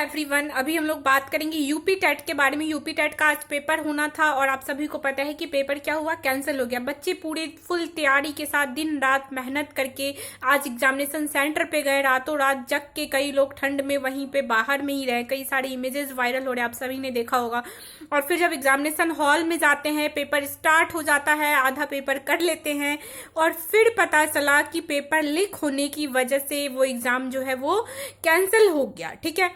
Everyone, अभी हम लोग बात करेंगे यूपी टेट के बारे में। यूपी टेट का आज पेपर होना था और आप सभी को पता है कि पेपर क्या हुआ, कैंसिल हो गया। बच्चे पूरे फुल तैयारी के साथ दिन रात मेहनत करके आज एग्जामिनेशन सेंटर पे गए, रातों रात जग के। कई लोग ठंड में वहीं पे बाहर में ही रहे, कई सारे इमेजेस वायरल हो रहे हैं, आप सभी ने देखा होगा। और फिर जब एग्जामिनेशन हॉल में जाते हैं, पेपर स्टार्ट हो जाता है, आधा पेपर कर लेते हैं और फिर पता चला कि पेपर लीक होने की वजह से वो एग्जाम जो है वो कैंसिल हो गया। ठीक है,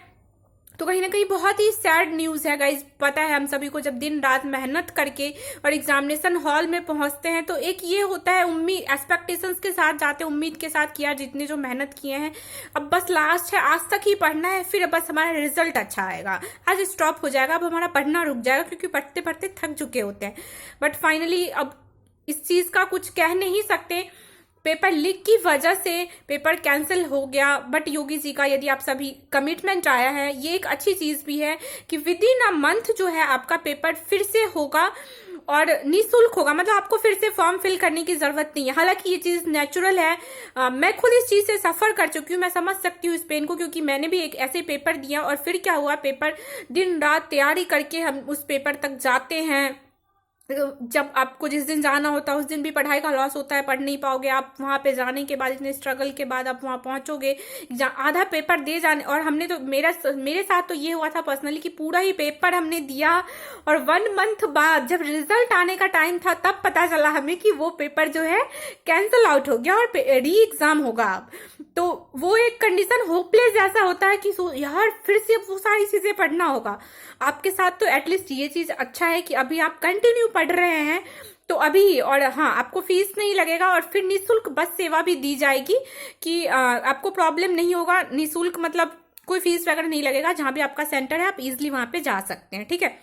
तो कहीं ना कहीं बहुत ही सैड न्यूज है गाइज। पता है हम सभी को, जब दिन रात मेहनत करके और एग्जामिनेशन हॉल में पहुंचते हैं तो एक ये होता है, उम्मीद एक्सपेक्टेशंस के साथ जाते हैं, उम्मीद के साथ किया जितने जो मेहनत किए हैं, अब बस लास्ट है, आज तक ही पढ़ना है, फिर बस हमारा रिजल्ट अच्छा आएगा, आज स्टॉप हो जाएगा, अब हमारा पढ़ना रुक जाएगा क्योंकि पढ़ते पढ़ते थक चुके होते हैं। बट फाइनली अब इस चीज का कुछ कह नहीं सकते, पेपर लीक की वजह से पेपर कैंसिल हो गया। बट योगी जी का यदि आप सभी कमिटमेंट आया है, ये एक अच्छी चीज भी है कि विद इन अ मंथ जो है आपका पेपर फिर से होगा और निःशुल्क होगा, मतलब आपको फिर से फॉर्म फिल करने की जरूरत नहीं है। हालांकि ये चीज नेचुरल है, मैं खुद इस चीज से सफर कर चुकी हूँ, मैं समझ सकती हूँ इस पेन को, क्योंकि मैंने भी एक ऐसे पेपर दिया और फिर क्या हुआ, पेपर दिन रात तैयारी करके हम उस पेपर तक जाते हैं। जब आपको जिस दिन जाना होता है उस दिन भी पढ़ाई का लॉस होता है, पढ़ नहीं पाओगे आप, वहां पे जाने के बाद इतने स्ट्रगल के बाद आप वहां पहुंचोगे, आधा पेपर दे जाने। और हमने तो मेरे साथ तो ये हुआ था पर्सनली कि पूरा ही पेपर हमने दिया और 1 मंथ बाद जब रिजल्ट आने का टाइम था तब पता चला हमें कि वो पेपर जो है कैंसिल आउट हो गया और री एग्जाम होगा अब। तो वो एक कंडीशन होपलेस जैसा होता है कि यार फिर से वो सारी चीजें पढ़ना होगा आपके साथ। तो एटलीस्ट ये चीज अच्छा है कि अभी आप कंटिन्यू पढ़ रहे हैं तो अभी, और हाँ, आपको फीस नहीं लगेगा और फिर निःशुल्क बस सेवा भी दी जाएगी कि आपको प्रॉब्लम नहीं होगा। निःशुल्क मतलब कोई फीस वगैरह नहीं लगेगा, जहां भी आपका सेंटर है आप इजिली वहां पे जा सकते हैं। ठीक है,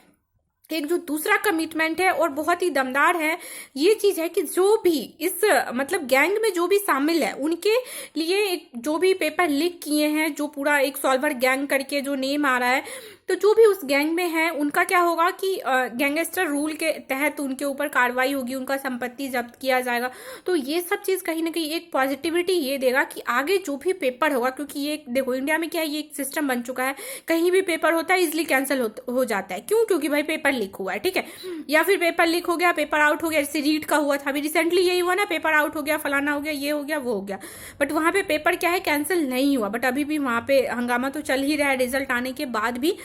एक जो दूसरा कमिटमेंट है और बहुत ही दमदार है, ये चीज है कि जो भी इस मतलब गैंग में जो भी शामिल है उनके लिए एक जो भी पेपर लीक किए हैं, जो पूरा एक सॉल्वर गैंग करके जो नेम आ रहा है, तो जो भी उस गैंग में है उनका क्या होगा कि गैंगस्टर रूल के तहत उनके ऊपर कार्रवाई होगी, उनका संपत्ति जब्त किया जाएगा। तो ये सब चीज कहीं ना कहीं एक पॉजिटिविटी ये देगा कि आगे जो भी पेपर होगा, क्योंकि ये देखो इंडिया में क्या है, ये एक सिस्टम बन चुका है, कहीं भी पेपर होता है इजिली कैंसिल हो जाता है। क्यों? क्योंकि भाई पेपर लीक हुआ है। ठीक है, या फिर पेपर लीक हो गया, पेपर आउट हो गया, जैसे रीट का हुआ था अभी रिसेंटली, यही हुआ ना, पेपर आउट हो गया, फलाना हो गया, ये हो गया, वो हो गया। बट वहां पे पेपर क्या है, कैंसिल नहीं हुआ, बट अभी भी वहां पे हंगामा तो चल ही रहा है रिजल्ट आने के बाद भी।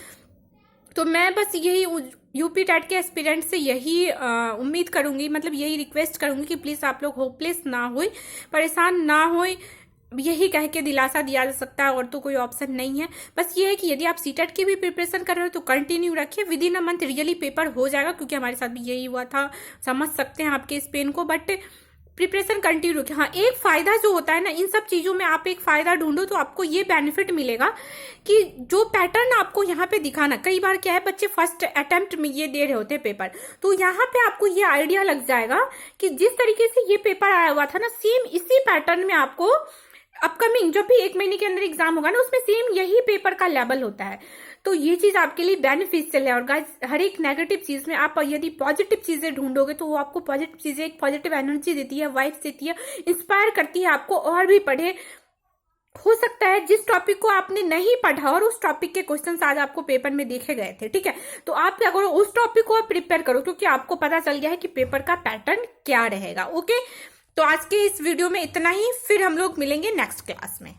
तो मैं बस यही यूपी टेट के एस्पिरेंट से यही उम्मीद करूंगी, मतलब यही रिक्वेस्ट करूंगी कि प्लीज आप लोग होपलेस ना हो, परेशान ना हो, यही कह के दिलासा दिया जा सकता है और तो कोई ऑप्शन नहीं है। बस ये है कि यदि आप सीटेट की भी प्रिपरेशन कर रहे हो तो कंटिन्यू रखिए, with in a month really paper हो जाएगा, क्योंकि हमारे साथ भी यही हुआ था। समझ सकते हैं आपके इस पेन को, बट प्रिपरेशन कंटिन्यू रखिए। हाँ, एक फायदा जो होता है ना इन सब चीजों में, आप एक फायदा ढूंढो तो आपको ये बेनिफिट मिलेगा कि जो पैटर्न आपको यहाँ पे दिखाना, कई बार क्या है बच्चे फर्स्ट अटेम्प्ट में ये दे रहे होते हैं पेपर, तो यहाँ पे आपको ये आइडिया लग जाएगा कि जिस तरीके से ये पेपर आया हुआ था ना, सेम इसी पैटर्न में आपको अपकमिंग जब भी 1 महीने के अंदर एग्जाम होगा ना, उसमें सेम यही पेपर का लेवल होता है। तो ये चीज आपके लिए बेनिफिशियल है। और गाइस, हर एक नेगेटिव चीज में आप यदि पॉजिटिव चीजें ढूंढोगे तो वो आपको पॉजिटिव चीजें, एक पॉजिटिव एनर्जी देती है, वाइब्स देती है, इंस्पायर करती है आपको और भी पढ़े। हो सकता है जिस टॉपिक को आपने नहीं पढ़ा और उस टॉपिक के क्वेश्चंस आज आपको पेपर में देखे गए थे, ठीक है, तो आप क्या करो, उस टॉपिक को आप प्रिपेयर करो, क्योंकि आपको पता चल गया है कि पेपर का पैटर्न क्या रहेगा। ओके, तो आज के इस वीडियो में इतना ही, फिर हम लोग मिलेंगे नेक्स्ट क्लास में।